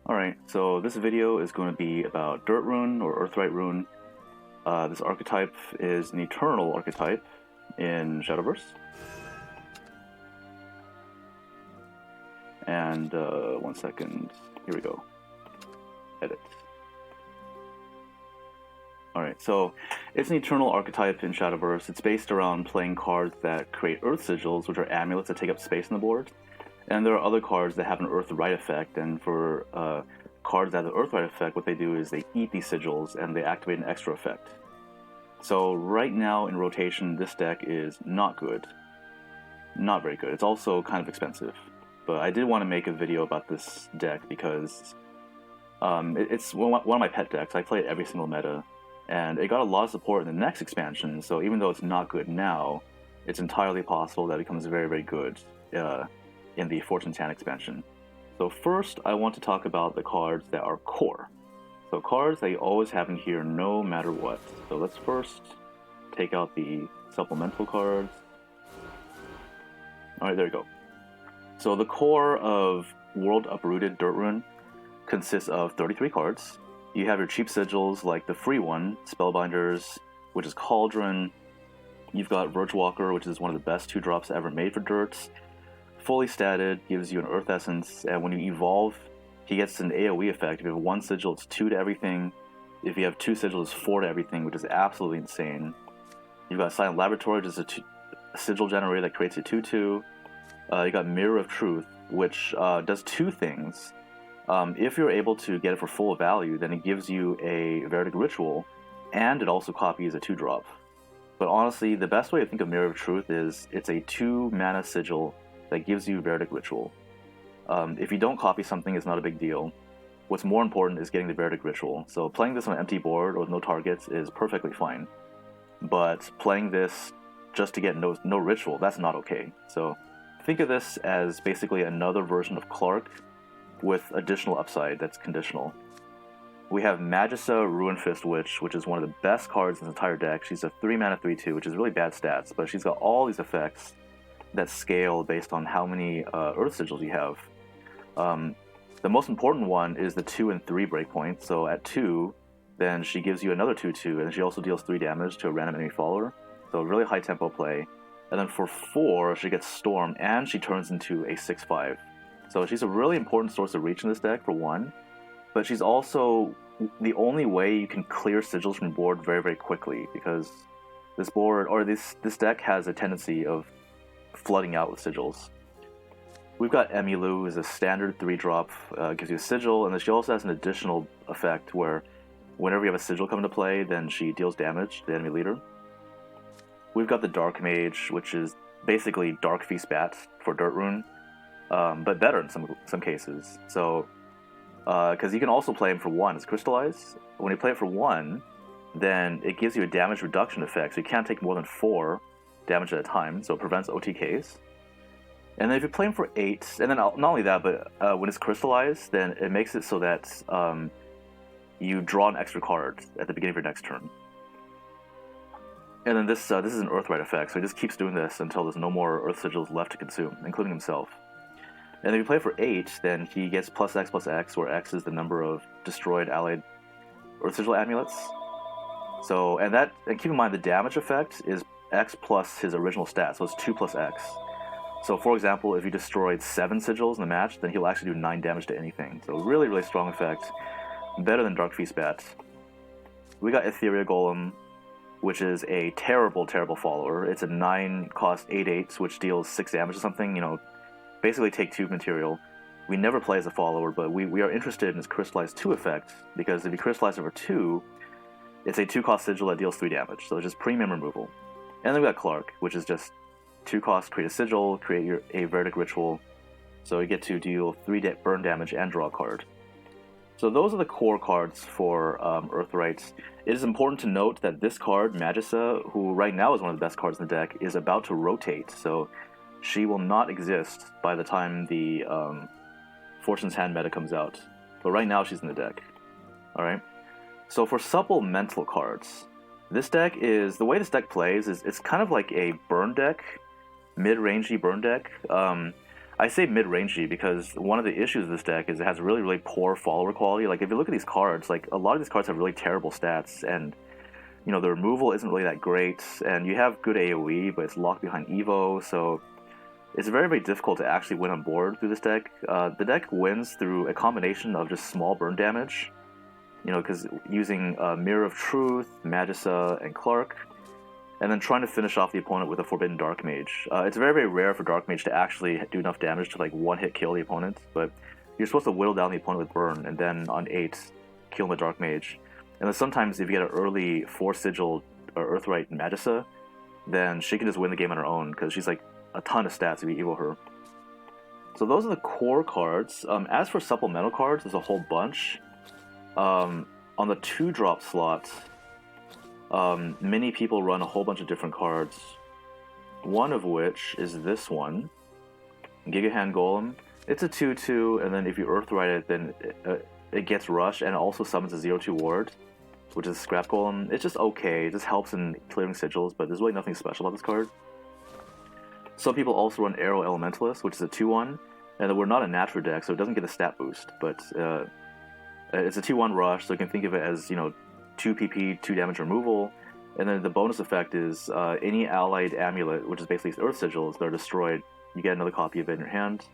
Alright, so this video is going to be about Dirt Rune, or Earth Rite Rune. This archetype is an eternal archetype in Shadowverse. And, 1 second, here we go. Edit. Alright, so it's an eternal archetype in Shadowverse. It's based around playing cards that create Earth Sigils, which are amulets that take up space on the board. And there are other cards that have an Earth Rite effect, and for cards that have an Earth Rite effect, what they do is they eat these sigils and they activate an extra effect. So right now in rotation, this deck is not good. Not very good. It's also kind of expensive. But I did want to make a video about this deck because it's one of my pet decks. I play it every single meta, and it got a lot of support in the next expansion, so even though it's not good now, it's entirely possible that it becomes very, very good in the Fortune's Hand expansion. So first, I want to talk about the cards that are core. So cards that you always have in here no matter what. So let's first take out the supplemental cards. Alright, there you go. So the core of World Uprooted Dirt Rune consists of 33 cards. You have your cheap sigils like the free one, Spellbinders, which is Cauldron. You've got Vergewalker, which is one of the best 2-drops ever made for Dirt. Fully statted, gives you an Earth Essence, and when you evolve, he gets an AoE effect. If you have 1 sigil, it's 2 to everything. If you have 2 sigils, it's 4 to everything, which is absolutely insane. You've got Silent Laboratory, which is a sigil generator that creates a 2-2. You got Mirror of Truth, which does 2 things. If you're able to get it for full value, then it gives you a Veridic Ritual, and it also copies a 2-drop. But honestly, the best way to think of Mirror of Truth is it's a 2-mana sigil that gives you Veridic Ritual. If you don't copy something, it's not a big deal. What's more important is getting the Veridic Ritual. So playing this on an empty board with no targets is perfectly fine. But playing this just to get no ritual, that's not okay. So think of this as basically another version of Clark with additional upside that's conditional. We have Magisa Ruinfist Witch, which is one of the best cards in the entire deck. She's a 3-mana 3-2, which is really bad stats, but she's got all these effects that scale based on how many Earth Sigils you have. The most important one is the 2 and 3 breakpoint. So at 2, then she gives you another 2-2, and she also deals 3 damage to a random enemy follower. So really high tempo play. And then for 4, she gets Storm, and she turns into a 6-5. So she's a really important source of reach in this deck, for 1. But she's also the only way you can clear sigils from the board very, very quickly, because this board, or this deck has a tendency of flooding out with sigils. We've got Emilu, who is a standard 3-drop, gives you a sigil, and then she also has an additional effect where whenever you have a sigil come into play, then she deals damage to the enemy leader. We've got the Darkmage, which is basically Dark Feast Bat for Dirt Rune, but better in some cases. So, because you can also play him for 1 as Crystallize. When you play it for 1, then it gives you a damage reduction effect, so you can't take more than 4 damage at a time, so it prevents OTKs. And then if you play him for 8, and then not only that, but when it's crystallized, then it makes it so that you draw an extra card at the beginning of your next turn. And then this is an Earth Rite effect, so he just keeps doing this until there's no more Earth Sigils left to consume, including himself. And if you play for 8, then he gets +X, where X is the number of destroyed allied Earth Sigil amulets. So, and keep in mind the damage effect is X plus his original stat, so it's 2 + X. So for example, if you destroyed 7 sigils in the match, then he'll actually do 9 damage to anything. So really, really strong effect. Better than Dark Feast Bat. We got Ethereal Golem, which is a terrible, terrible follower. It's a 9-cost 8/8, which deals 6 damage or something, basically take 2 material. We never play as a follower, but we are interested in his Crystallize 2 effect, because if you crystallize over 2, it's a 2-cost sigil that deals 3 damage, so it's just premium removal. And then we got Clark, which is just 2 costs, create a sigil, create a Veridic Ritual, so you get to deal 3 burn damage and draw a card. So those are the core cards for Earth Rite. It is important to note that this card, Magisa, who right now is one of the best cards in the deck, is about to rotate, so she will not exist by the time the Fortune's Hand meta comes out. But right now she's in the deck. Alright? So for supplemental cards, this deck is, the way this deck plays is it's kind of like a burn deck, mid-rangey burn deck. I say mid-rangey because one of the issues of this deck is it has really, really poor follower quality. Like, if you look at these cards, like, a lot of these cards have really terrible stats, and, you know, the removal isn't really that great, and you have good AoE, but it's locked behind Evo, so it's very, very difficult to actually win on board through this deck. The deck wins through a combination of just small burn damage, you know, because using Mirror of Truth, Magisa, and Clark, and then trying to finish off the opponent with a Forbidden Darkmage. It's very, very rare for Darkmage to actually do enough damage to, like, one-hit kill the opponent, but you're supposed to whittle down the opponent with Burn, and then on 8, kill the Darkmage. And then sometimes if you get an early 4-sigil or Earth Rite Magisa, then she can just win the game on her own, because she's, like, a ton of stats if you Evo her. So those are the core cards. As for supplemental cards, there's a whole bunch. On the 2-drop slot, many people run a whole bunch of different cards, one of which is this one, Gigahand Golem. It's a 2/2, and then if you Earthright it, then it gets Rush, and it also summons a 0/2 ward, which is Scrap Golem. It's just okay, it just helps in clearing sigils, but there's really nothing special about this card. Some people also run Arrow Elementalist, which is a 2/1, and we're not a natural deck, so it doesn't get a stat boost, but it's a 2/1 Rush, so you can think of it as, you know, 2 PP, 2 damage removal, and then the bonus effect is any allied amulet, which is basically Earth Sigils, that are destroyed, you get another copy of it in your hand.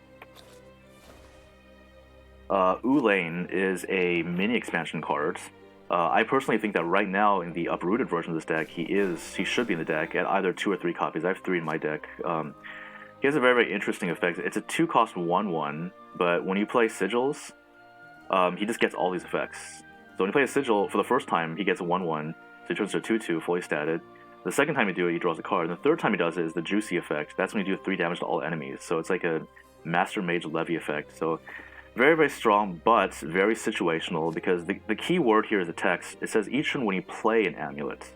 Ulane is a mini expansion card. I personally think that right now in the Uprooted version of this deck, he should be in the deck at either 2 or 3 copies. I have 3 in my deck. He has a very, very interesting effect. It's a 2-cost 1/1, but when you play Sigils, he just gets all these effects. So when you play a Sigil, for the first time, he gets a 1/1, so he turns to a 2/2, fully statted. The second time you do it, he draws a card. And the third time he does it is the Juicy effect. That's when you do 3 damage to all enemies. So it's like a Master Mage Levy effect. So very, very strong, but very situational, because the key word here is the text. It says each turn when you play an amulet.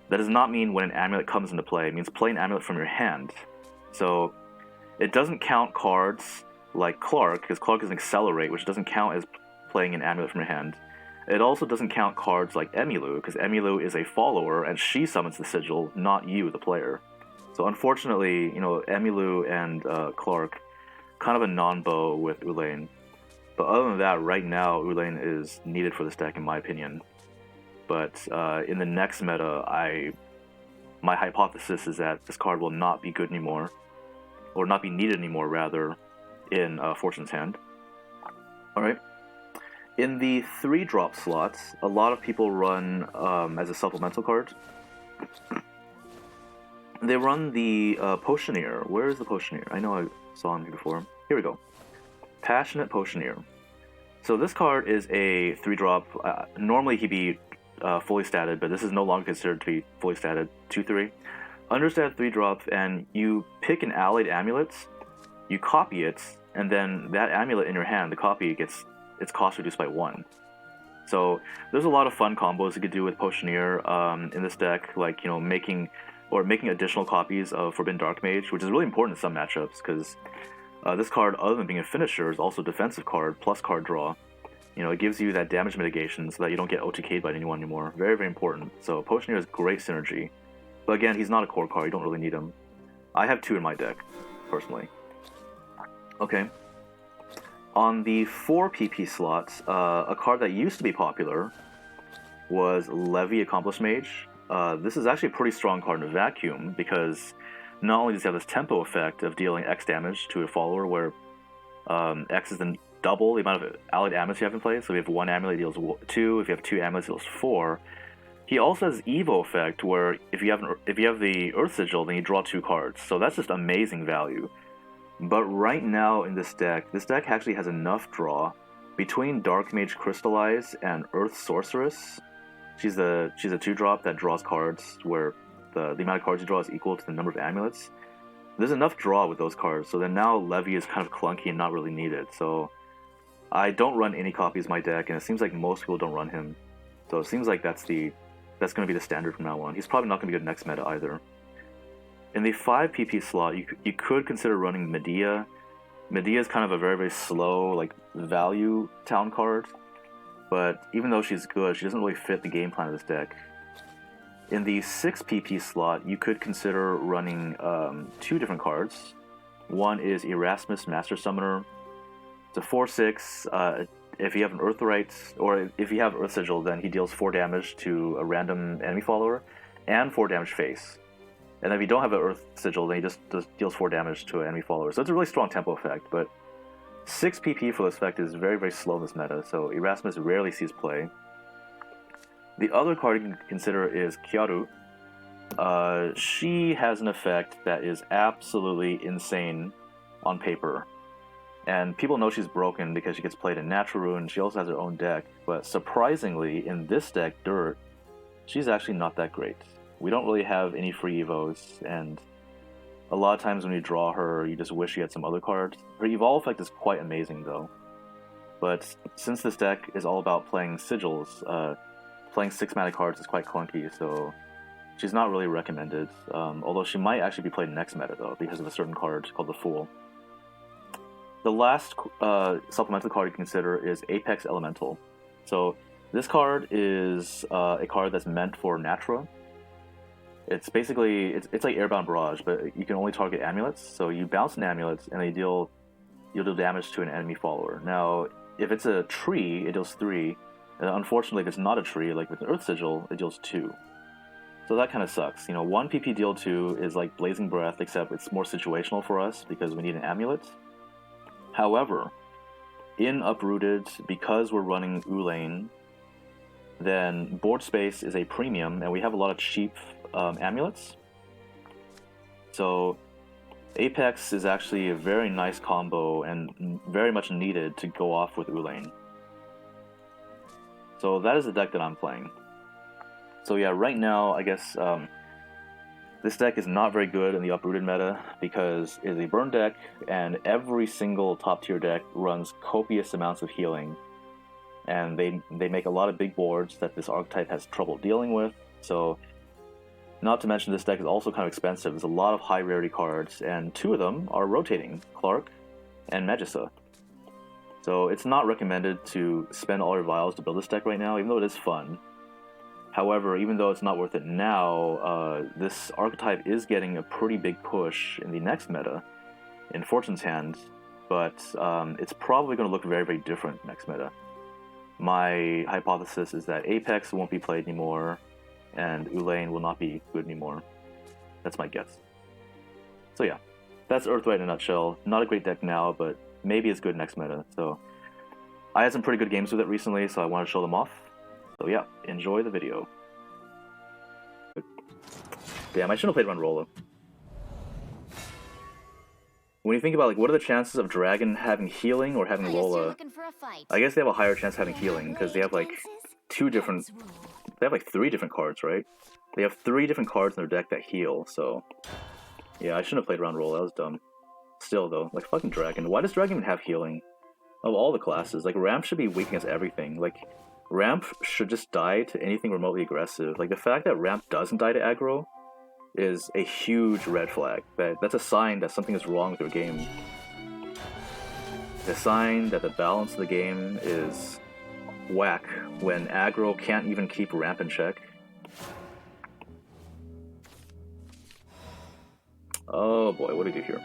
That does not mean when an amulet comes into play. It means play an amulet from your hand. So it doesn't count cards like Clark, because Clark is an Accelerate, which doesn't count as playing an amulet from your hand. It also doesn't count cards like Emilu, because Emilu is a follower, and she summons the sigil, not you, the player. So unfortunately, you know, Emilu and Clark, kind of a non-bow with Ulane. But other than that, right now, Ulane is needed for this deck, in my opinion. But in the next meta, my hypothesis is that this card will not be good anymore, or not be needed anymore, rather, in Fortune's Hand. Alright. In the 3-drop slots, a lot of people run as a supplemental card. They run the Potioneer. Where is the Potioneer? I know I saw him here before. Here we go. Passionate Potioneer. So this card is a 3-drop. Normally he'd be fully statted, but this is no longer considered to be fully statted. 2/3. Understat 3-drop, and you pick an allied amulet, you copy it, and then that amulet in your hand, the copy, gets its cost reduced by 1. So there's a lot of fun combos you could do with Potioneer in this deck, like, you know, making additional copies of Forbidden Darkmage, which is really important in some matchups, because this card, other than being a finisher, is also a defensive card, plus card draw. You know, it gives you that damage mitigation so that you don't get OTK'd by anyone anymore. Very, very important. So Potioneer is great synergy. But again, he's not a core card, you don't really need him. I have 2 in my deck, personally. Okay. On the 4 PP slots, a card that used to be popular was Levy Accomplished Mage. This is actually a pretty strong card in a vacuum, because not only does he have this tempo effect of dealing X damage to a follower, where X is then double the amount of allied amulets you have in play. So if you have 1 amulet, it deals 2. If you have 2 amulets, it deals 4. He also has Evo effect, where if you have the Earth Sigil, then you draw 2 cards. So that's just amazing value. But right now in this deck actually has enough draw between Darkmage Crystallize and Earth Sorceress. She's a 2-drop that draws cards where the amount of cards you draw is equal to the number of amulets. There's enough draw with those cards, so then now Levy is kind of clunky and not really needed. So I don't run any copies of my deck, and it seems like most people don't run him. So it seems like that's going to be the standard from now on. He's probably not going to be good next meta either. In the 5 PP slot, you could consider running Medea. Medea is kind of a very, very slow, like, value town card. But even though she's good, she doesn't really fit the game plan of this deck. In the 6 PP slot, you could consider running 2 different cards. One is Erasmus Master Summoner. It's a 4/6. If you have an Earth Rite, or if you have Earth Sigil, then he deals 4 damage to a random enemy follower, and 4 damage face. And if you don't have an Earth Sigil, then he just deals 4 damage to an enemy follower. So it's a really strong tempo effect, but 6 PP for this effect is very, very slow in this meta, so Erasmus rarely sees play. The other card you can consider is Kyaru. She has an effect that is absolutely insane on paper. And people know she's broken because she gets played in Natural Rune. She also has her own deck, but surprisingly, in this deck, Dirt, she's actually not that great. We don't really have any free evos, and a lot of times when you draw her, you just wish you had some other cards. Her evolve effect is quite amazing, though. But since this deck is all about playing sigils, playing 6 mana cards is quite clunky, so she's not really recommended. Although she might actually be played next meta, though, because of a certain card called the Fool. The last supplemental card you consider is Apex Elemental. So this card is a card that's meant for Natra. It's basically, it's like Airbound Barrage, but you can only target amulets. So you bounce an amulet, and you'll do damage to an enemy follower. Now, if it's a tree, it deals 3. And unfortunately, if it's not a tree, like with an Earth Sigil, it deals 2. So that kind of sucks. 1 PP deal 2 is like Blazing Breath, except it's more situational for us because we need an amulet. However, in Uprooted, because we're running Ulane, then board space is a premium, and we have a lot of cheap amulets. So Apex is actually a very nice combo and very much needed to go off with Ulane. So that is the deck that I'm playing. So yeah, right now, I guess this deck is not very good in the Uprooted meta because it is a burn deck, and every single top tier deck runs copious amounts of healing. And they make a lot of big boards that this archetype has trouble dealing with. So, not to mention this deck is also kind of expensive. There's a lot of high rarity cards, and 2 of them are rotating, Clark and Magisa. So it's not recommended to spend all your vials to build this deck right now, even though it is fun. However, even though it's not worth it now, this archetype is getting a pretty big push in the next meta, in Fortune's Hand, but it's probably going to look very, very different next meta. My hypothesis is that Apex won't be played anymore, and Ulane will not be good anymore. That's my guess. So yeah, that's Earth Rite in a nutshell. Not a great deck now, but maybe it's good next meta. So I had some pretty good games with it recently, so I want to show them off. So yeah, enjoy the video. Damn, I shouldn't have played Runrolla. When you think about, like, what are the chances of Dragon having healing or having Lola? I guess they have a higher chance of having healing, because they have, like, 3 different cards, right? They have 3 different cards in their deck that heal, so... Yeah, I shouldn't have played Runrolla, that was dumb. Still, though, like, fucking Dragon. Why does Dragon even have healing? Of all the classes, like, Ramp should be weak against everything. Like, Ramp should just die to anything remotely aggressive. Like, the fact that Ramp doesn't die to aggro is a huge red flag. That's a sign that something is wrong with your game. It's a sign that the balance of the game is whack when aggro can't even keep Ramp in check. Oh boy, what do we do here?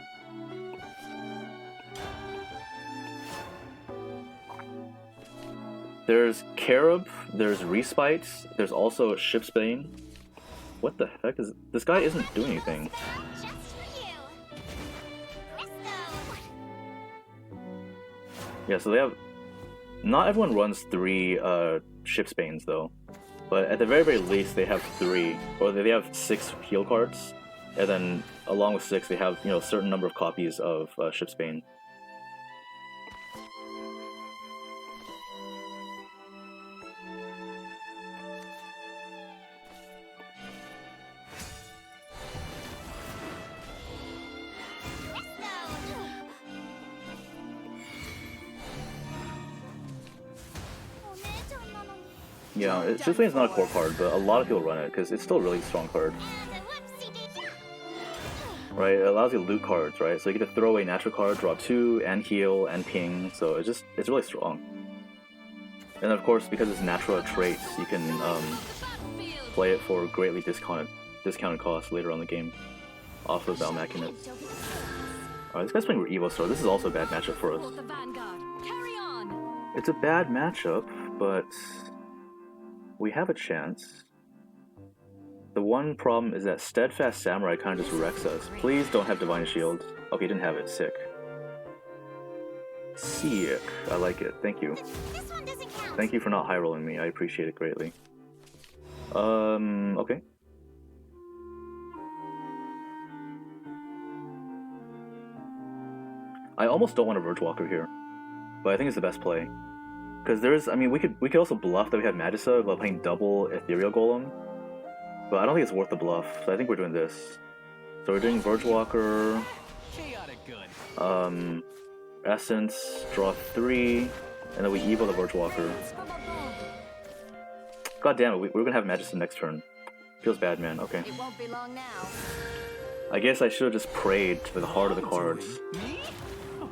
There's Carob, there's Respite, there's also Shipsbane. What the heck is... This guy isn't doing anything. Yeah, so they have... Not everyone runs 3 Shipsbanes, though. But at the very, very least, they have 3. Or they have 6 heal cards. And then, along with 6, they have, a certain number of copies of Shipsbane. Yeah, Shipsbane is not a core card, but a lot of people run it because it's still a really strong card. Right, it allows you to loot cards, right? So you get to throw away natural card, draw 2, and heal, and ping, so it's really strong. And of course, because it's natural traits, you can play it for greatly discounted cost later on in the game, off of Valmacunet. Alright, this guy's playing Evo Sword. This is also a bad matchup for us. It's a bad matchup, but we have a chance. The one problem is that Steadfast Samurai kind of just wrecks us. Please don't have Divine Shield. Okay, didn't have it. Sick. Sick. I like it. Thank you. This one doesn't count. Thank you for not high rolling me. I appreciate it greatly. Okay. I almost don't want a Verge Walker here, but I think it's the best play. Because there's, I mean, we could also bluff that we have Magisa while playing double Ethereal Golem, but I don't think it's worth the bluff, so I think we're doing this. So we're doing Verge Walker, Essence, draw 3, and then we Evo the Verge Walker. God damn it, we're gonna have Magisa next turn. Feels bad, man. Okay. It won't be long now. I guess I should have just prayed to the heart of the cards.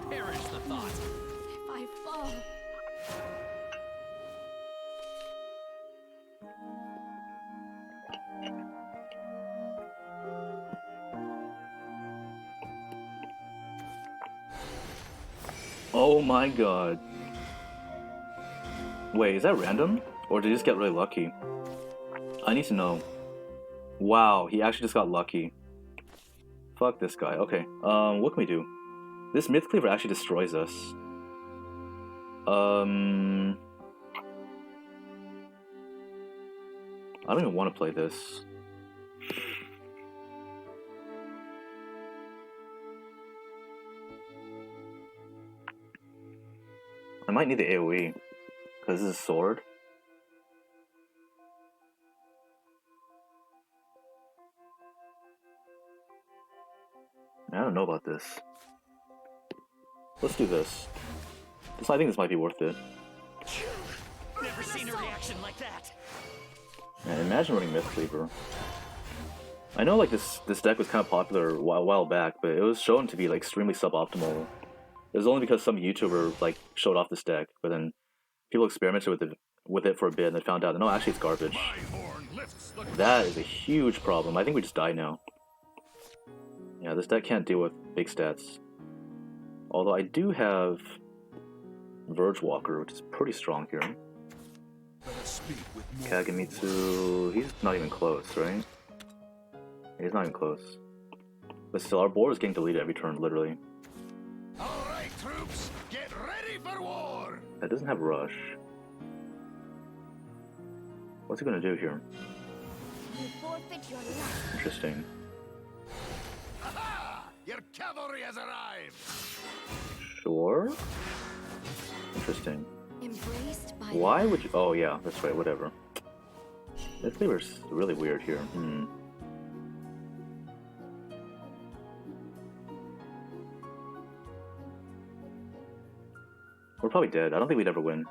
Perish the thought. If I fall. Oh my god. Wait, is that random? Or did he just get really lucky? I need to know. Wow, he actually just got lucky. Fuck this guy. Okay, what can we do? This Myth Cleaver actually destroys us. I don't even want to play this. I might need the AoE, because this is Sword. I don't know about this. Let's do this. I think this might be worth it. Never seen a reaction like that. Man, imagine running Myth Cleaver. I know like this deck was kind of popular a while back, but it was shown to be like extremely suboptimal. It was only because some YouTuber like showed off this deck, but then people experimented with it for a bit and they found out that no, actually it's garbage. That is a huge problem. I think we just die now. Yeah, this deck can't deal with big stats. Although I do have Verge Walker, which is pretty strong here. Kagemitsu, he's not even close, right? He's not even close. But still, our board is getting deleted every turn, literally. Alright, troops, get ready for war! That doesn't have Rush. What's he gonna do here? You forfeit your life. Interesting. Aha! Your cavalry has arrived! Sure. Interesting. Embraced by Why would you? Oh yeah, that's right. Whatever. This flavor's really weird here. We're probably dead. I don't think we'd ever win.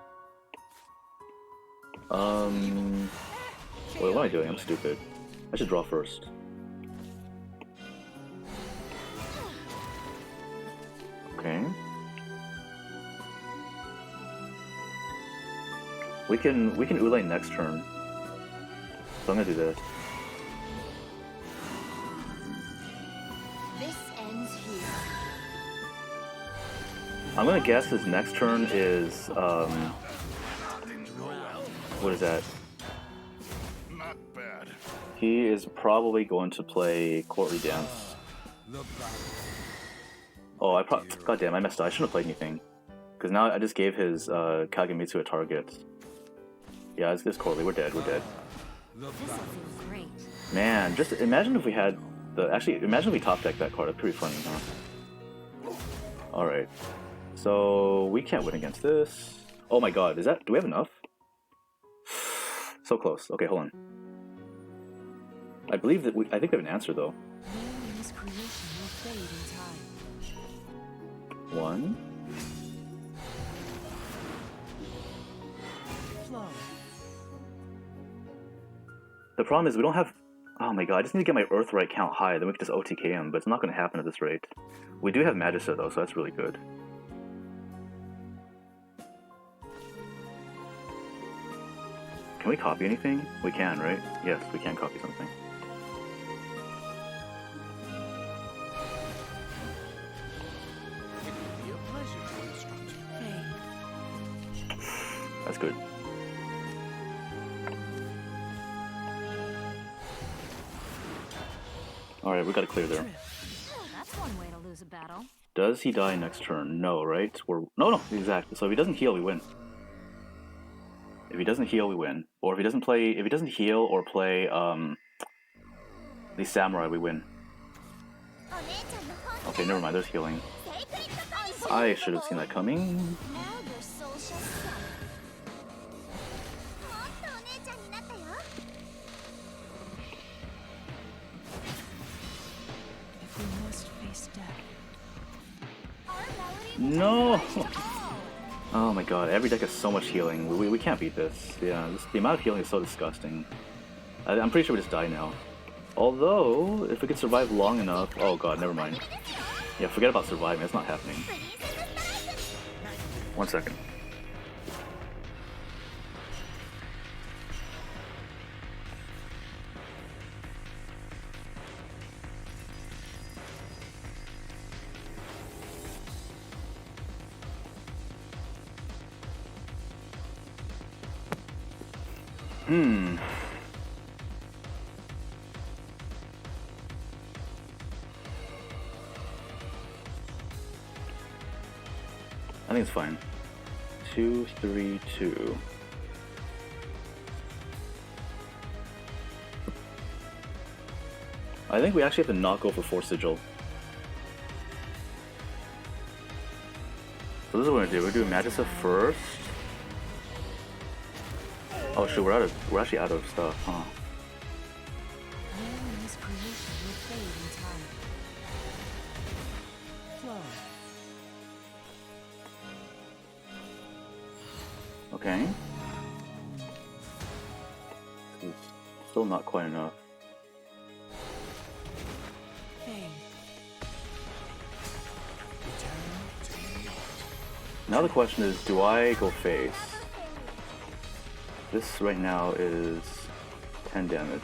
Wait, what am I doing? I'm stupid. I should draw first. Okay. We can Ulay next turn. So I'm gonna do this. this ends here. I'm gonna guess his next turn is what is that? Not bad. He is probably going to play Courtly Dance. Oh, God damn, I messed up. I shouldn't have played anything. Because now I just gave his Kagemitsu a target. Yeah, it's Courtly. We're dead. We're dead. This will feel great. Man, just imagine if we had the... Actually, imagine if we top decked that card. That'd be pretty funny, huh? Alright. So, we can't win against this. Oh my god, do we have enough? So close. Okay, hold on. I believe that I think we have an answer, though. This creation will fade in time. One. Flow. The problem is we don't have... Oh my god, I just need to get my Earth Rite count high, then we can just OTK him, but it's not going to happen at this rate. We do have Magisa, though, so that's really good. Can we copy anything? We can, right? Yes, we can copy something. That's good. Alright, we gotta clear there. That's one way to lose a battle. Does he die next turn? No, right? No, exactly. So if he doesn't heal, we win. If he doesn't heal, we win. Or if he doesn't heal or play the samurai, we win. Okay, never mind, there's healing. I should have seen that coming. No! Oh my god, every deck has so much healing. We can't beat this. Yeah, the amount of healing is so disgusting. I'm pretty sure we just die now. Although, if we could survive long enough... Oh god, never mind. Yeah, forget about surviving, it's not happening. 1 second. I think it's fine. 2, 3, 2. I think we actually have to not go for 4 sigil. So this is what we're gonna do. We're doing Magisa first. Oh shoot, we're actually out of stuff, huh? Okay. Still not quite enough. Now the question is, do I go face? This right now is 10 damage.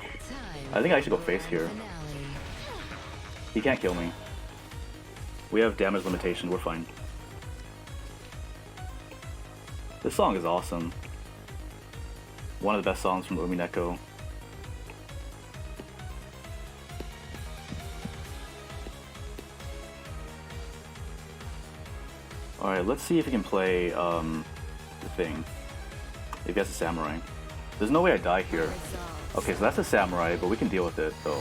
I think I should go face here. He can't kill me. We have damage limitation, we're fine. This song is awesome. One of the best songs from Umineko. Alright, let's see if he can play the thing. If he has a samurai. There's no way I die here. Okay, so that's a samurai, but we can deal with it though.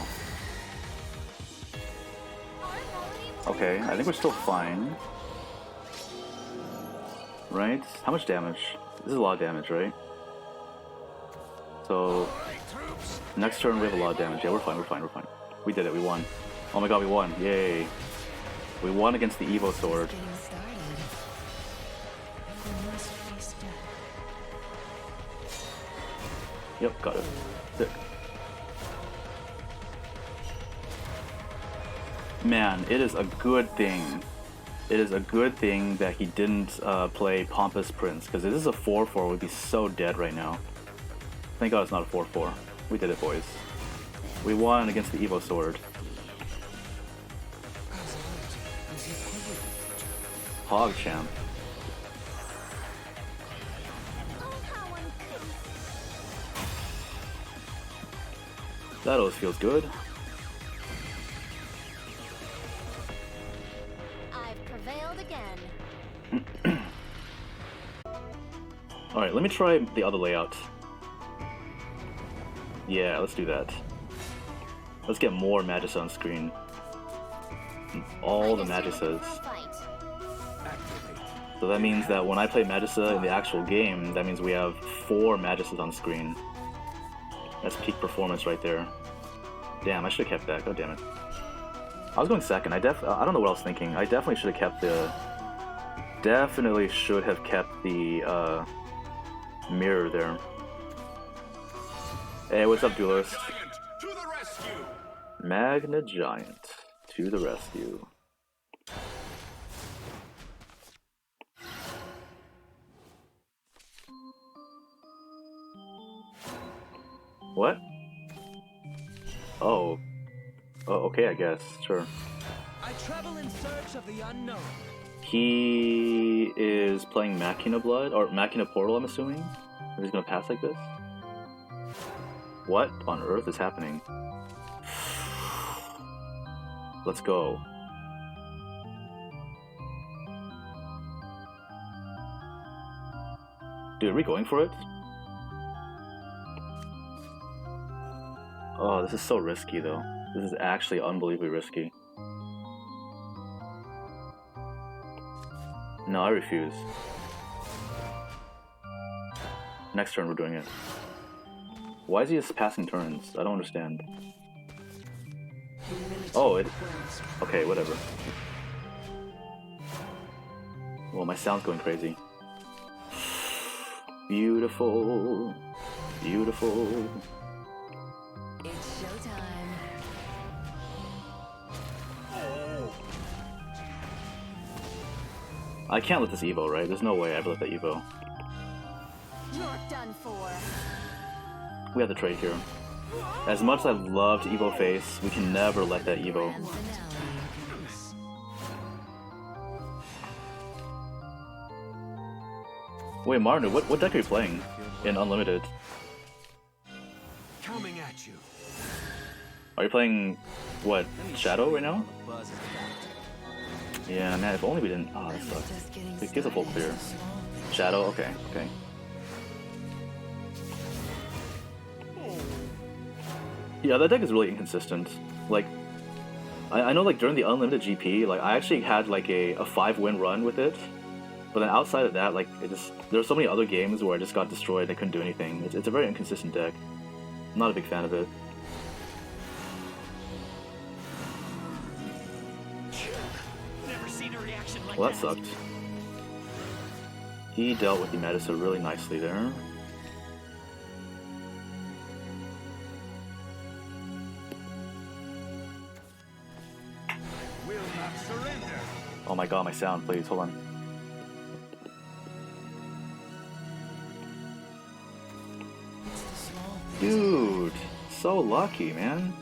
Okay, I think we're still fine. Right? How much damage? This is a lot of damage, right? So next turn we have a lot of damage. Yeah, we're fine, we're fine, we're fine. We did it, we won. Oh my god, we won. Yay. We won against the Evo Sword. Yep, got it. Sick. Man, it is a good thing. It is a good thing that he didn't play Pompous Prince, because if this is a 4-4, we'd be so dead right now. Thank god it's not a 4-4. We did it, boys. We won against the Evo Sword. PogChamp. That always feels good. I've prevailed again. Alright, let me try the other layout. Yeah, let's do that. Let's get more Magisa on screen. All the Magisas. So that means that when I play Magisa in the actual game, that means we have 4 Magisas on screen. That's peak performance right there. Damn, I should have kept that. God damn it. I was going second. I don't know what I was thinking. I definitely should have kept the... Definitely should have kept the mirror there. Hey, what's up, duelist? To the rescue! Magna Giant to the rescue. What? Oh. Oh, okay, I guess. Sure. I travel in search of the unknown. He is playing Machina Blood, or Machina Portal, I'm assuming? Are just gonna pass like this? What on earth is happening? Let's go. Dude, are we going for it? Oh, this is so risky though. This is actually unbelievably risky. No, I refuse. Next turn we're doing it. Why is he just passing turns? I don't understand. Oh, it... Okay, whatever. Well, my sound's going crazy. Beautiful. Beautiful. It's showtime. I can't let this Evo, right? There's no way I ever let that Evo. You're done for. We have to trade here. As much as I've loved Evo face, we can never let that Evo. Grand finale. Wait, Martin, what deck are you playing in Unlimited? Coming at you. Are you playing, what, Shadow right now? Buzz is about. Yeah, man, if only we didn't... Oh, that sucks. Just getting It gives a full started. clear. Shadow? Okay, okay. Yeah, that deck is really inconsistent. Like, I know like during the Unlimited GP, like I actually had like a 5-win run with it. But then outside of that, like it just there's so many other games where I just got destroyed. I couldn't do anything. It's a very inconsistent deck. I'm not a big fan of it. Never seen a reaction like Well, that sucked. He dealt with the Magisa really nicely there. Will not surrender. Oh my god, my sound, please, hold on. Dude, so lucky, man.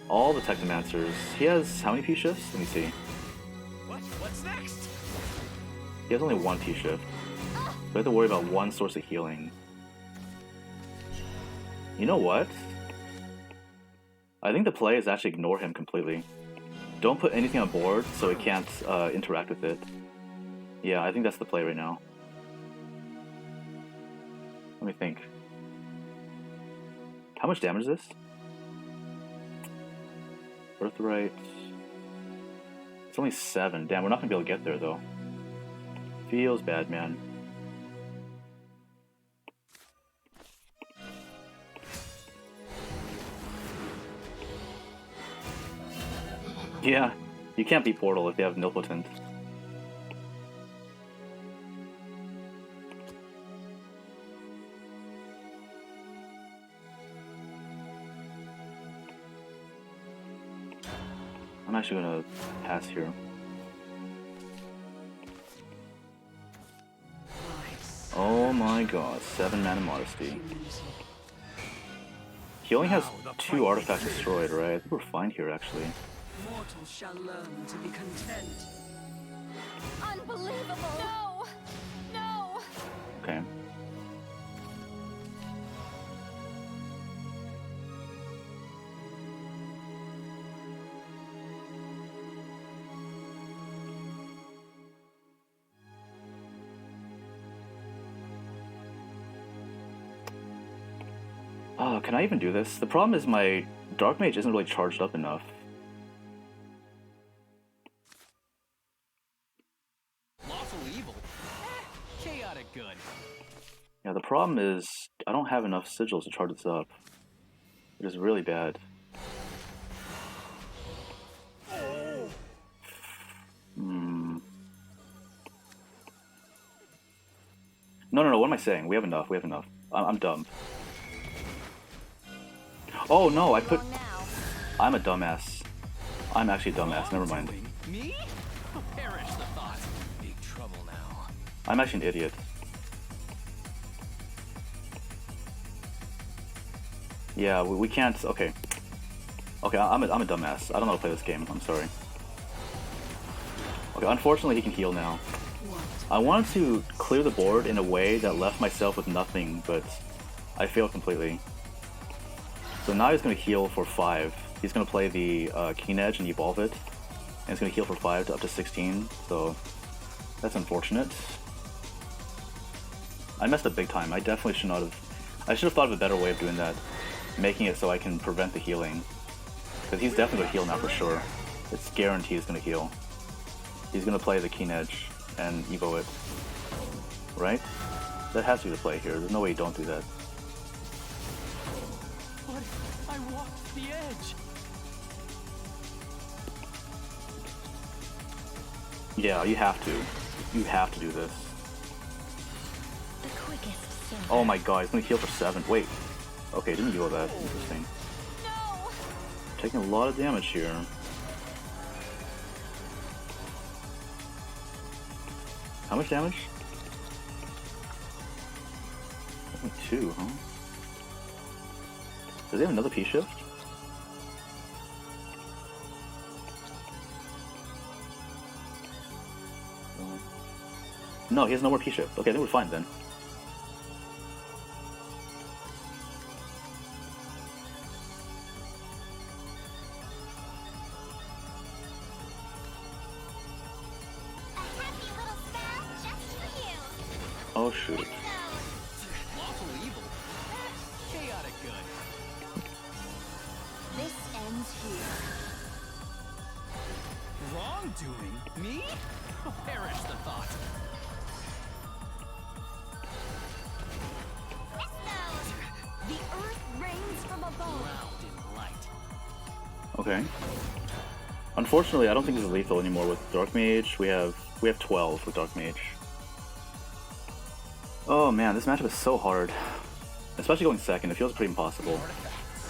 All the Technomancers. He has how many P-shifts? Let me see. What's next? He has only one P-shift. So I have to worry about one source of healing. You know what? I think the play is actually ignore him completely. Don't put anything on board so it can't interact with it. Yeah, I think that's the play right now. Let me think. How much damage is this? Earth Rite. It's only 7. Damn, we're not gonna be able to get there though. Feels bad, man. Yeah, you can't beat Portal if you have Nilpotent. I'm actually gonna pass here. Oh my god, 7 mana Modesty. He only has 2 artifacts destroyed, right? I think we're fine here, actually. Mortals shall learn to be content. Unbelievable! No! No! Okay. Oh, can I even do this? The problem is my Darkmage isn't really charged up enough. Lawful evil. Chaotic good. Yeah, the problem is I don't have enough sigils to charge this up. It is really bad. No, what am I saying? We have enough, we have enough. I'm dumb. Oh no, I put... Wrong now. I'm a dumbass. I'm actually a dumbass, never mind. Me? Perish the thought. Big trouble now. I'm actually an idiot. Yeah, we can't... Okay. Okay, I'm a dumbass. I don't know how to play this game, I'm sorry. Okay, unfortunately he can heal now. I wanted to clear the board in a way that left myself with nothing, but I failed completely. So now he's going to heal for 5. He's going to play the Keen Edge and evolve it. And it's going to heal for 5 to up to 16, so that's unfortunate. I messed up big time. I definitely should not have... I should have thought of a better way of doing that. Making it so I can prevent the healing. Because he's definitely going to heal now for sure. It's guaranteed he's going to heal. He's going to play the Keen Edge and Evo it. Right? That has to be the play here. There's no way you don't do that. But I walked the edge. Yeah, you have to. You have to do this. The quickest serve. Oh my god, he's going to heal for 7. Wait. Okay, didn't heal that. Interesting. No! Taking a lot of damage here. How much damage? Only 2, huh? Does he have another P-shift? No, he has no more P-shift. Okay, then we're fine then. Oh shoot. Lawful evil. Chaotic good. This ends here. Wrongdoing? Me? Perish the thought. The earth rains from above. Drowned in light. Okay. Unfortunately, I don't think this is lethal anymore with Darkmage. We have 12 with Darkmage. Oh man, this matchup is so hard. Especially going second, it feels pretty impossible.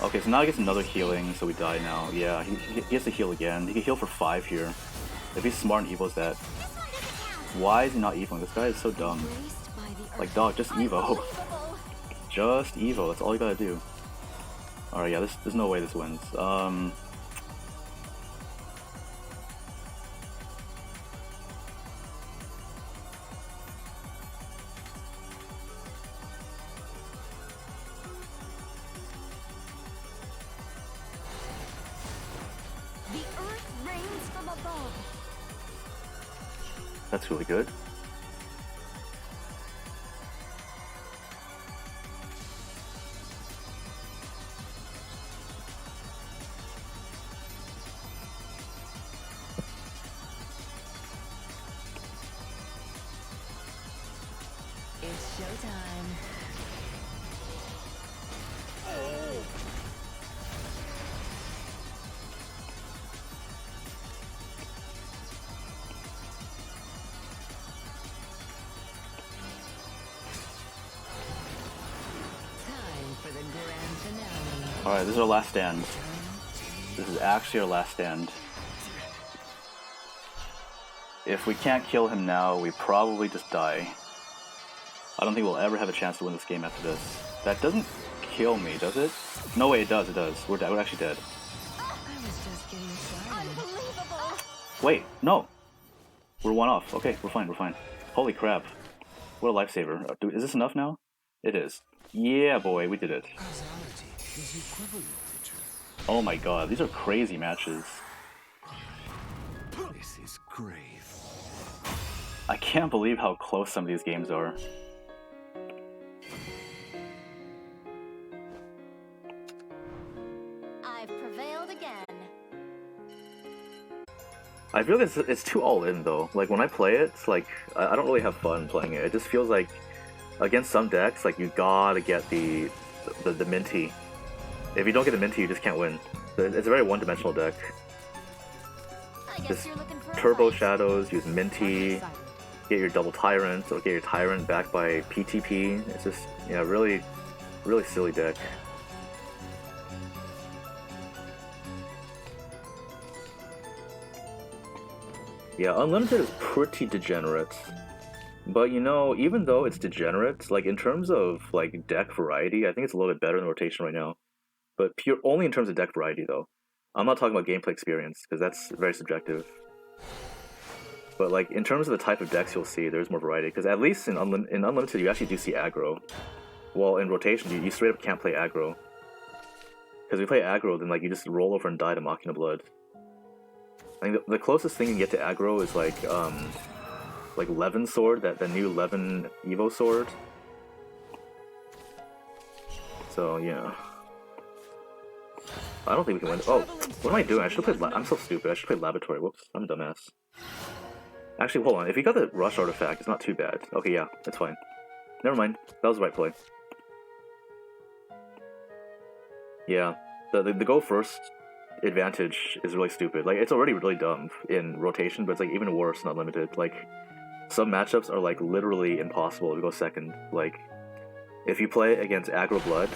Okay, so now he gets another healing, so we die now. Yeah, he has to heal again. He can heal for 5 here. If he's smart and evos that. Why is he not evoing? This guy is so dumb. Like, dog, just evo. Just evo, that's all you gotta do. Alright, yeah, there's no way this wins. That's really good. It's showtime. Time for the grand finale. Alright, this is our last stand. This is actually our last stand. If we can't kill him now, we probably just die. I don't think we'll ever have a chance to win this game after this. That doesn't kill me, does it? No way, it does, it does. We're actually dead. I was just getting started. Unbelievable! Wait, no! We're 1 off. Okay, we're fine, we're fine. Holy crap. What a lifesaver. Is this enough now? It is. Yeah, boy, we did it. Causality is equivalent to truth. Oh my god, these are crazy matches. This is grave. I can't believe how close some of these games are. I've prevailed again. I feel like it's too all in though. Like when I play it, it's like I don't really have fun playing it. It just feels like against some decks, like you gotta get the minty. If you don't get the minty, you just can't win. It's a very one-dimensional deck. I guess Just you're looking for a turbo fight. shadows, use minty, get your double tyrant, or get your tyrant backed by PTP. It's just, yeah, really, really silly deck. Yeah, Unlimited is pretty degenerate. But you know, even though it's degenerate, like in terms of like deck variety, I think it's a little bit better than rotation right now. But only in terms of deck variety though. I'm not talking about gameplay experience, because that's very subjective. But like in terms of the type of decks you'll see, there's more variety. Because at least in Unlimited, you actually do see aggro. Well, in Rotation, you straight up can't play aggro. Because if you play aggro, then like you just roll over and die to Machina Blood. I think the closest thing you can get to aggro is like Levin Sword, that new Levin Evo Sword. So yeah. I don't think we can win. Oh, what am I doing? I should have played. I'm so stupid. I should play Laboratory. Whoops, I'm a dumbass. Actually, hold on. If you got the Rush artifact, it's not too bad. Okay, yeah, it's fine. Never mind. That was the right play. Yeah, the go first advantage is really stupid. Like, it's already really dumb in Rotation, but it's like even worse in Unlimited. Like, some matchups are like literally impossible to go second. Like, if you play against aggro blood,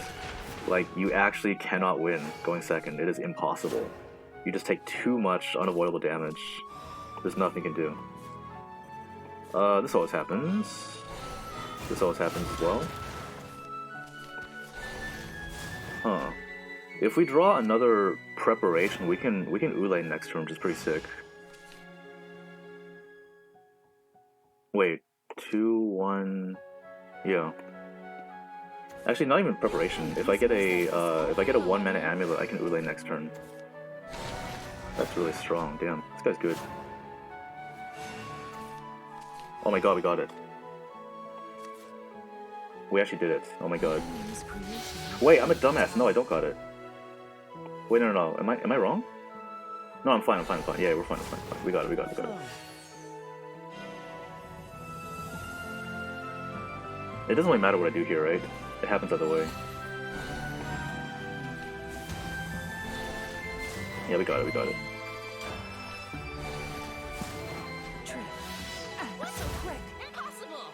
like, you actually cannot win going second. It is impossible. You just take too much unavoidable damage. There's nothing you can do. This always happens. This always happens as well. Huh. If we draw another preparation, we can Ule next turn, which is pretty sick. Wait, 2-1. Yeah. Actually, not even preparation. If I get a 1-mana amulet, I can Ule next turn. That's really strong. Damn, this guy's good. Oh my god, we got it. We actually did it. Oh my god. Wait, I'm a dumbass. No, I don't got it. Wait, no. Am I wrong? No, I'm fine. Yeah, we're fine. We got it. It doesn't really matter what I do here, right? It happens either way. Yeah, we got it. Not so quick. Impossible.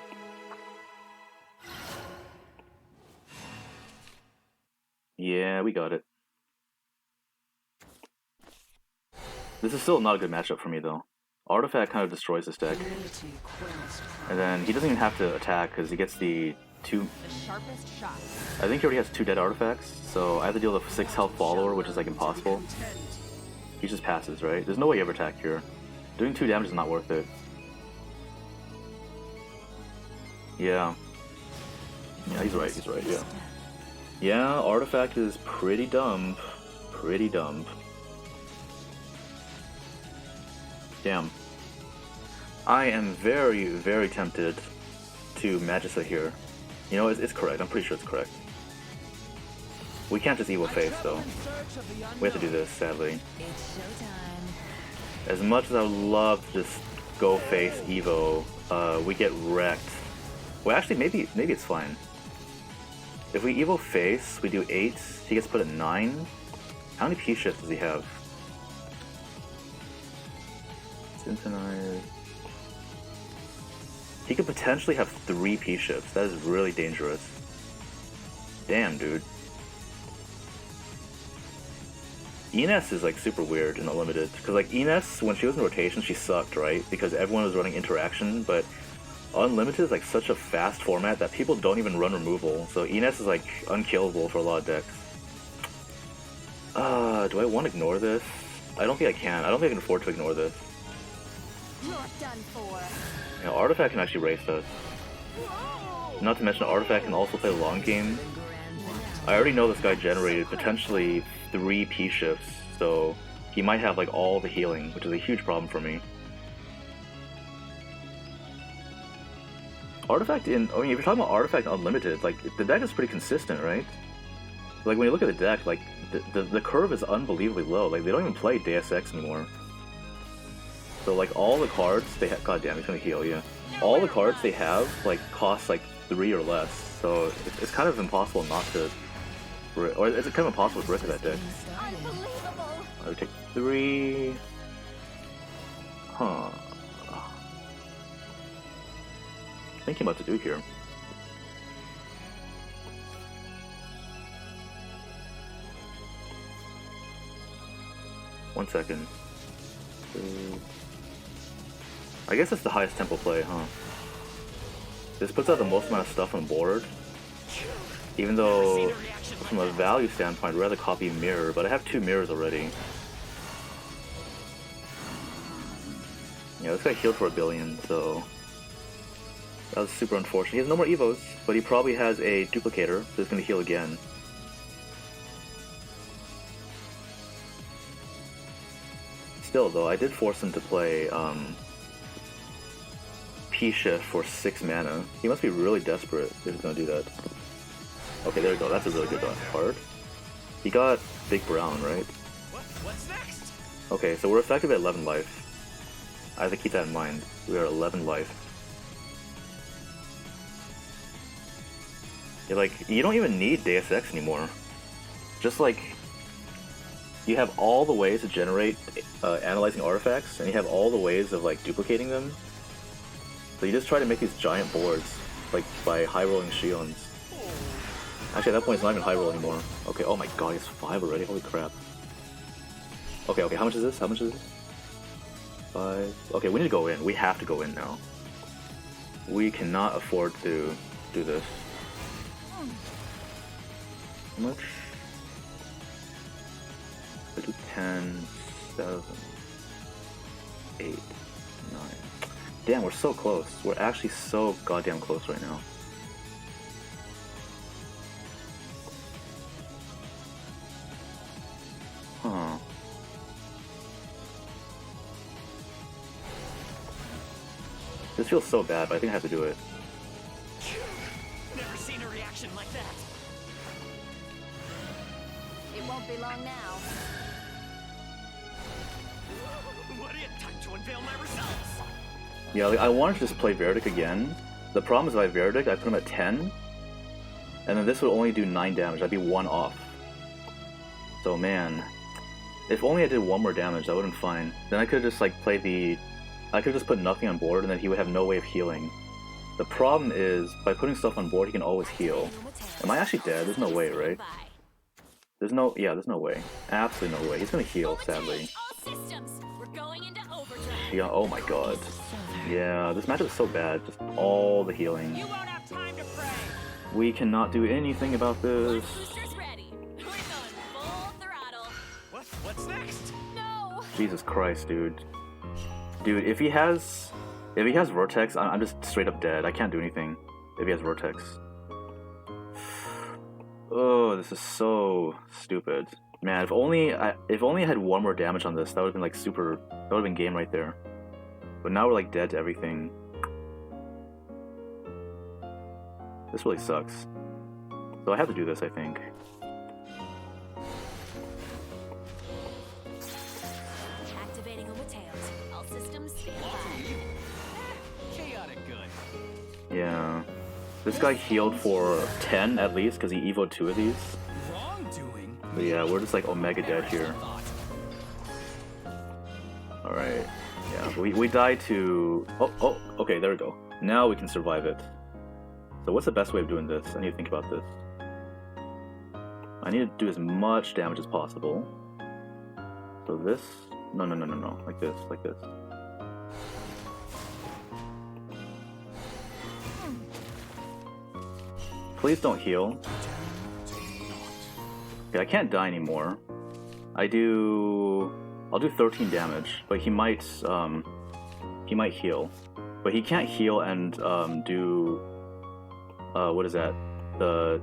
Yeah, we got it. This is still not a good matchup for me, though. Artifact kind of destroys this deck. And then he doesn't even have to attack, because he gets the Sharpest shot. I think he already has 2 dead artifacts, so I have to deal with a 6 health follower, which is like impossible. He just passes, right? There's no way you ever attack here. Doing 2 damage is not worth it. Yeah. Yeah, he's right, yeah. Yeah, artifact is pretty dumb. Damn. I am very, very tempted to Magisa here. You know, it's correct. I'm pretty sure it's correct. We can't just Evo face, though. We have to do this, sadly. It's showtime. As much as I would love to just go face Evo, we get wrecked. Well, actually, maybe it's fine. If we Evo face, we do 8, he gets put at 9. How many P-shifts does he have? Syntonize. He could potentially have 3 P-shifts. That is really dangerous. Damn, dude. Ines is like super weird in Unlimited. Because like Ines, when she was in rotation, she sucked, right? Because everyone was running interaction, but Unlimited is like such a fast format that people don't even run removal. So Ines is like unkillable for a lot of decks. Do I want to ignore this? I don't think I can. I don't think I can afford to ignore this. You're done for. You know, Artifact can actually race us. Not to mention, Artifact can also play the long game. I already know this guy generated potentially 3 P-shifts, so he might have like all the healing, which is a huge problem for me. Artifact if you're talking about Artifact Unlimited, like, the deck is pretty consistent, right? Like, when you look at the deck, like, the curve is unbelievably low. Like, they don't even play Deus Ex anymore. So, like, all the cards they have... God damn, he's gonna heal, yeah. All the cards they have, like, cost, like, 3 or less. So, it's kind of impossible not to... Or it's kind of impossible to risk that deck. Unbelievable. I would take 3... Huh... Thinking about to do here. One second. I guess that's the highest tempo play, huh? This puts out the most amount of stuff on board. Even though, from a value standpoint, I'd rather copy Mirror, but I have 2 mirrors already. Yeah, this guy healed for 1 billion, so that was super unfortunate. He has no more Evos, but he probably has a duplicator, so he's gonna heal again. Still though, I did force him to play P-Shift for 6 mana. He must be really desperate if he's gonna do that. Okay, there we go. That's a really good card. He got Big Brown, right? What's next? Okay, so we're effective at 11 life. I have to keep that in mind. We are 11 life. You're like, you don't even need Deus Ex anymore. Just like, you have all the ways to generate analyzing artifacts, and you have all the ways of like duplicating them. So you just try to make these giant boards, like by high rolling Shions. Actually, at that point, it's not even high roll anymore. Okay, oh my god, he's 5 already. Holy crap. Okay, how much is this? How much is this? 5. Okay, we need to go in. We have to go in now. We cannot afford to do this. How much? I do 10, 7, 8, 9. Damn, we're so close. We're actually so goddamn close right now. Huh. This feels so bad, but I think I have to do it. Never seen a reaction like that. It won't be long now. What is time to unveil my results? Yeah, like, I wanted to just play Veridic again. The problem is if I have Veridic, I put him at 10, and then this would only do 9 damage. I'd be 1 off. So man, if only I did 1 more damage, that would have been fine. Then I could have just like played the... I could just put nothing on board, and then he would have no way of healing. The problem is, by putting stuff on board, he can always heal. Am I actually dead? There's no way, right? There's no... yeah, there's no way. Absolutely no way. He's gonna heal, sadly. All systems. We're going into overdrive. Yeah, oh my god. Yeah, this matchup is so bad. Just all the healing. You won't have time to pray. We cannot do anything about this. Boosters ready. We're going full throttle. What's next? No. Jesus Christ, dude. Dude, if he has Vertex, I'm just straight up dead. I can't do anything if he has Vertex. Oh, this is so stupid. Man, if only I had 1 more damage on this, that would have been like super... that would have been game right there. But now we're like dead to everything. This really sucks. So I have to do this, I think. Activating Overtails. All systems stand by. Chaotic good. Yeah. This guy healed for 10 at least, because he evoed 2 of these. Wrongdoing. But yeah, we're just like Omega dead here. Alright. Yeah, we died to... Oh, okay, there we go. Now we can survive it. So what's the best way of doing this? I need to think about this. I need to do as much damage as possible. So this... No. Like this, like this. Please don't heal. Okay, I can't die anymore. I'll do 13 damage, but he might heal. But he can't heal and do what is that? The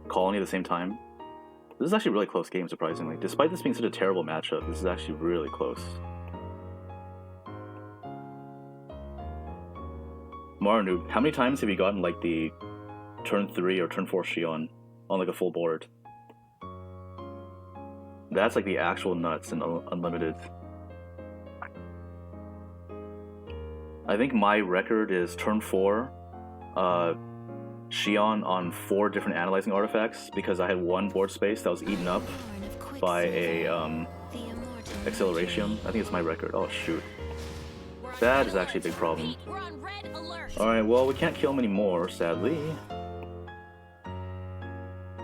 colony at the same time. This is actually a really close game, surprisingly. Despite this being such a terrible matchup, this is actually really close. Marnu, how many times have you gotten like the turn 3 or turn 4 Shion on like a full board? That's like the actual nuts and unlimited. I think my record is turn 4 Shion on 4 different analyzing artifacts because I had 1 board space that was eaten up by a acceleration. I think it's my record. Oh shoot. That is actually a big problem. We're on red alert. Alright, well we can't kill him anymore, sadly.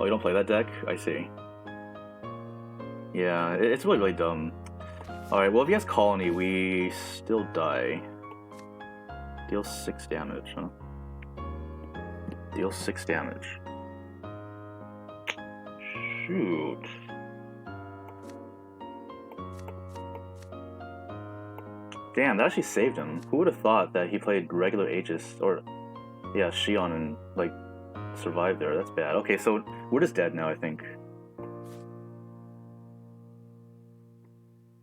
Oh, you don't play that deck? I see. Yeah, it's really, really dumb. Alright, well if he has Colony, we still die. Deal 6 damage, huh? Deal 6 damage. Shoot. Damn, that actually saved him. Who would have thought that he played regular Aegis, or, yeah, Shion, and, like, survived there? That's bad. Okay, so we're just dead now, I think.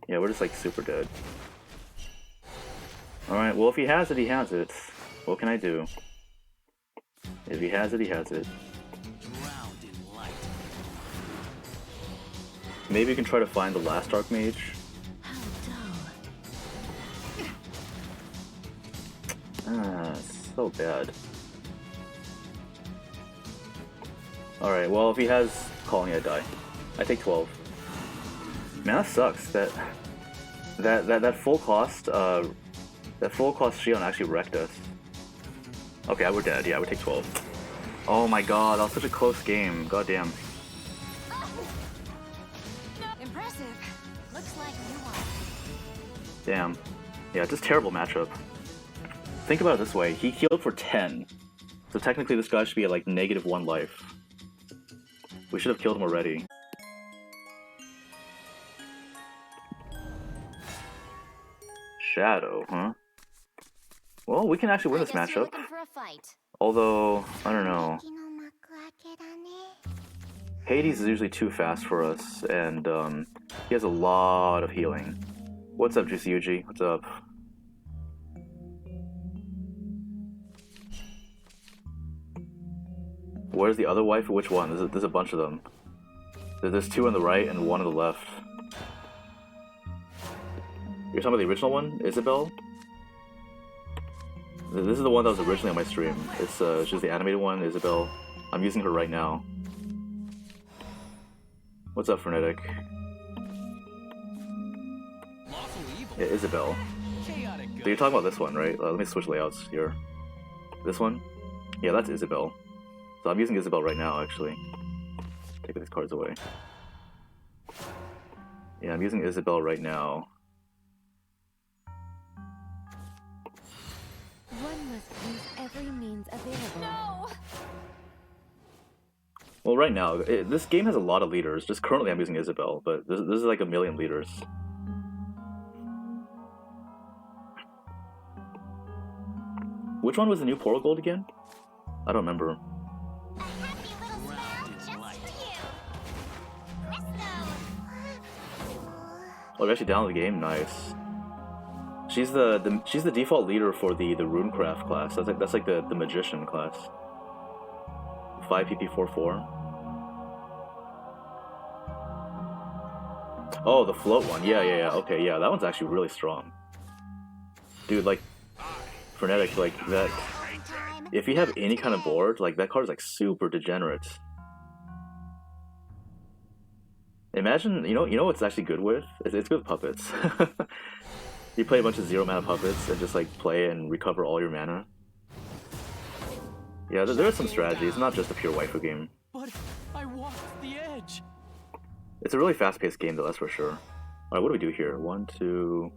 Yeah, we're just, like, super dead. Alright, well, if he has it, he has it. What can I do? If he has it, he has it. Drowned in light. Maybe you can try to find the last Darkmage. How dull. Ah, so bad. Alright, well, if he has Calling, I die. I take 12. Man, that sucks. That full cost, that full cost Shion actually wrecked us. Okay, we're dead. Yeah, we take 12. Oh my god, that was such a close game. God damn. Impressive. Looks like you won. Damn. Yeah, just terrible matchup. Think about it this way. He healed for 10. So technically this guy should be at like -1 life. We should have killed him already. Shadow, huh? Well, we can actually win this matchup. For a fight. Although, I don't know. Hades is usually too fast for us, and he has a lot of healing. What's up, Juicy Yuji? What's up? Where's the other wife? Which one? There's a bunch of them. There's 2 on the right and 1 on the left. You're talking about the original one? Isabel? This is the one that was originally on my stream. It's she's the animated one, Isabel. I'm using her right now. What's up, Frenetic? Lawful evil. Yeah, Isabel. Chaotic So good. you're talking about this one, right? Let me switch layouts here. This one? Yeah, that's Isabel. So I'm using Isabel right now, actually. Take these cards away. Yeah, I'm using Isabel right now. One must use every means available. No! Well, right now, this game has a lot of leaders. Just currently I'm using Isabel, but this is like 1,000,000 leaders. Which one was the new Portal Gold again? I don't remember. A happy little smile just for you. Presto! Oh, you actually downloaded the game? Nice. She's the default leader for the Runecraft class. That's like the magician class. 5 PP 4/4. Oh, the float one. Yeah. Okay, yeah, that one's actually really strong. Dude, like, Frenetic, like that. If you have any kind of board, like that card is like super degenerate. Imagine, you know what's actually good with? It's good with puppets. You play a bunch of 0 mana puppets and just like play and recover all your mana. Yeah, there are some strategies, not just a pure waifu game. But I walked the edge. It's a really fast-paced game though, that's for sure. Alright, what do we do here? 1, 2...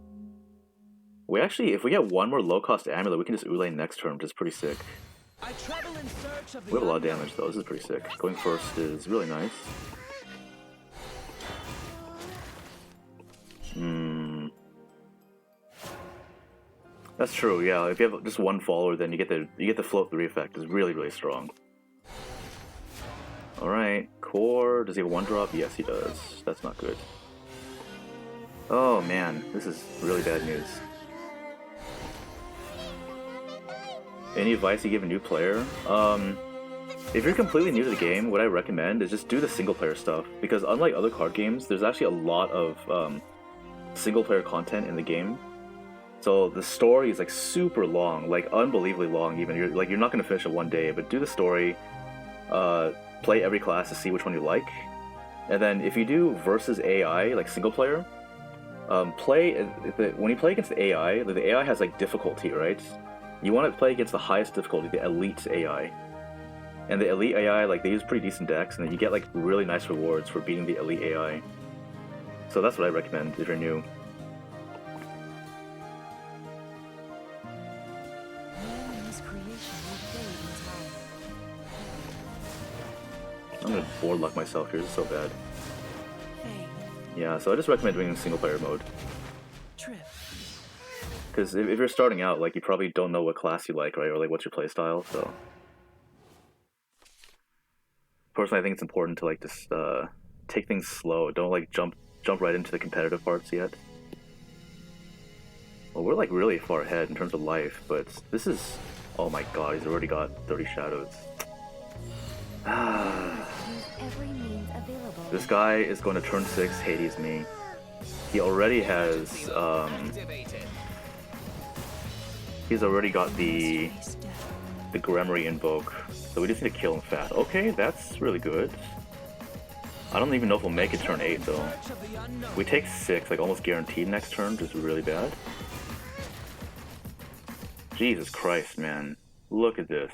We actually, if we get 1 more low-cost amulet, we can just Ulane next turn, which is pretty sick. I travel in search of the We have a lot of damage though, this is pretty sick. Going first is really nice. That's true, yeah. If you have just 1 follower, then you get the float 3 effect. It's really, really strong. Alright, core. Does he have a 1-drop? Yes, he does. That's not good. Oh man, this is really bad news. Any advice you give a new player? If you're completely new to the game, what I recommend is just do the single player stuff. Because unlike other card games, there's actually a lot of single player content in the game. So the story is like super long, like unbelievably long even. You're not gonna finish it one day, but do the story, play every class to see which one you like. And then if you do versus AI, like single player, when you play against the AI has like difficulty, right? You want to play against the highest difficulty, the elite AI. And the elite AI, like they use pretty decent decks, and then you get like really nice rewards for beating the elite AI. So that's what I recommend if you're new. Man's creation will fade in time. I'm gonna board luck myself here, this is so bad. Fade. Yeah, so I just recommend doing single player mode. Trip. Because if you're starting out, like, you probably don't know what class you like, right? Or, like, what's your playstyle, so... Personally, I think it's important to, like, just, take things slow. Don't, like, jump right into the competitive parts yet. Well, we're, like, really far ahead in terms of life, but this is... Oh my god, he's already got 30 shadows. Every means available. This guy is going to turn 6 Hades me. He already has, he's already got the Gremory invoke, so we just need to kill him fast. Okay, that's really good. I don't even know if we'll make it turn 8 though. We take 6, like almost guaranteed next turn, just really bad. Jesus Christ, man. Look at this.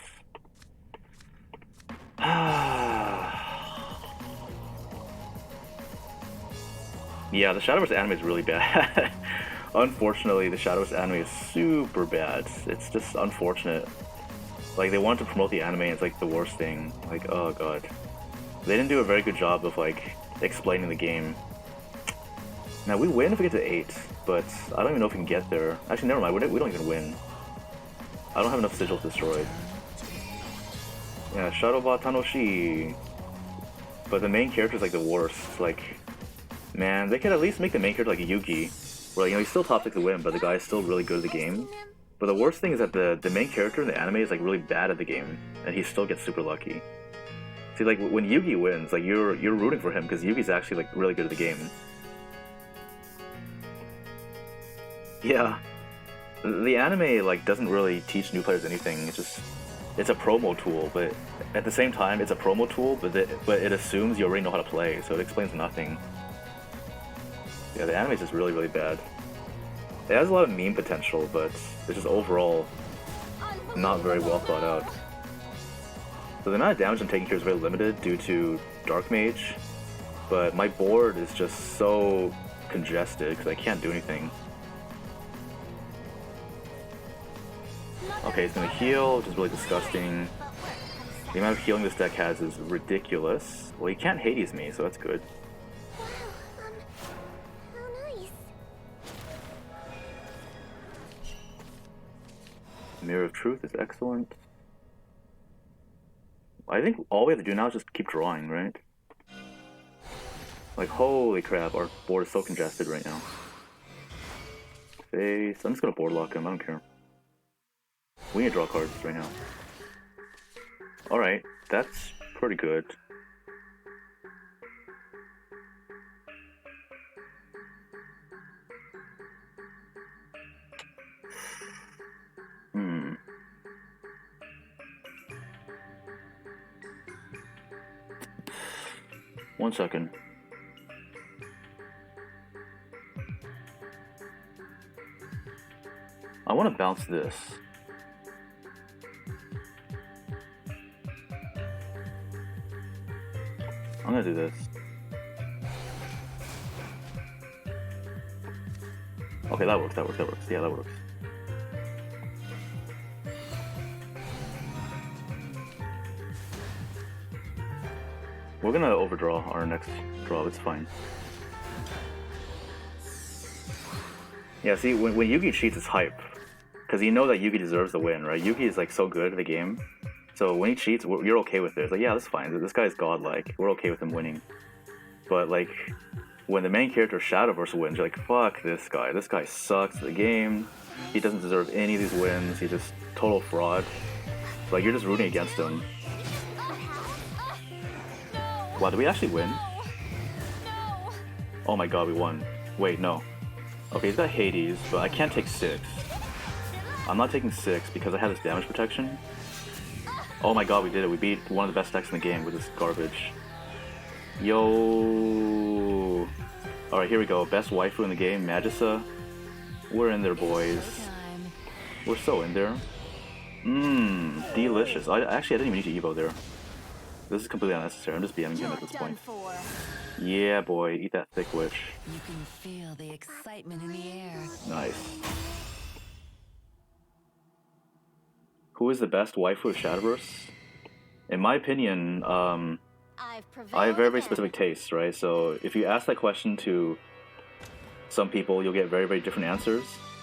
Yeah, the Shadowverse anime is really bad. Unfortunately, the Shadowverse anime is super bad. It's just unfortunate. Like, they wanted to promote the anime, and it's like the worst thing. Like, oh god. They didn't do a very good job of, like, explaining the game. Now, we win if we get to 8, but I don't even know if we can get there. Actually, never mind, we don't even win. I don't have enough sigils destroyed. Yeah, Shadowbot Tanoshi. But the main character is like the worst. Like, man, they could at least make the main character like a Yugi. Where, you know, he's still top 6 to win, but the guy is still really good at the game. But the worst thing is that the main character in the anime is like really bad at the game, and he still gets super lucky. See, like, when Yugi wins, like, you're rooting for him, because Yugi's actually like really good at the game. Yeah. The anime, like, doesn't really teach new players anything. It's a promo tool, but at the same time, it's a promo tool, but it assumes you already know how to play, so it explains nothing. Yeah, the anime is just really, really bad. It has a lot of meme potential, but it's just overall not very well thought out. So the amount of damage I'm taking here is very limited due to Darkmage, but my board is just so congested because I can't do anything. Okay, he's gonna heal, which is really disgusting. The amount of healing this deck has is ridiculous. Well, he can't Hades me, so that's good. Mirror of Truth is excellent. I think all we have to do now is just keep drawing, right? Like, holy crap, our board is so congested right now. Face. I'm just gonna board lock him, I don't care. We need to draw cards right now. Alright, that's pretty good. One second. I want to bounce this. I'm gonna do this. Okay, that works. Yeah, that works. We're gonna overdraw our next draw, it's fine. Yeah, see, when Yugi cheats, it's hype. Because you know that Yugi deserves the win, right? Yugi is like so good at the game. So when he cheats, you're okay with it. It's like, yeah, that's fine. This guy's godlike. We're okay with him winning. But like, when the main character Shadowverse wins, you're like, fuck this guy. This guy sucks at the game. He doesn't deserve any of these wins. He's just total fraud. Like, you're just rooting against him. Wow, did we actually win? Oh my god, we won. Wait, no. Okay, he's got Hades, but I can't take 6. I'm not taking 6 because I have this damage protection. Oh my god, we did it. We beat one of the best decks in the game with this garbage. Yo. Alright, here we go. Best waifu in the game, Magisa. We're in there, boys. We're so in there. Delicious. I didn't even need to Evo there. This is completely unnecessary. I'm just BMing him at this point. Yeah, boy. Eat that thick witch. You can feel the excitement in the air. Nice. Who is the best waifu of Shadowverse? In my opinion, I have very, very specific tastes, right? So if you ask that question to some people, you'll get very, very different answers.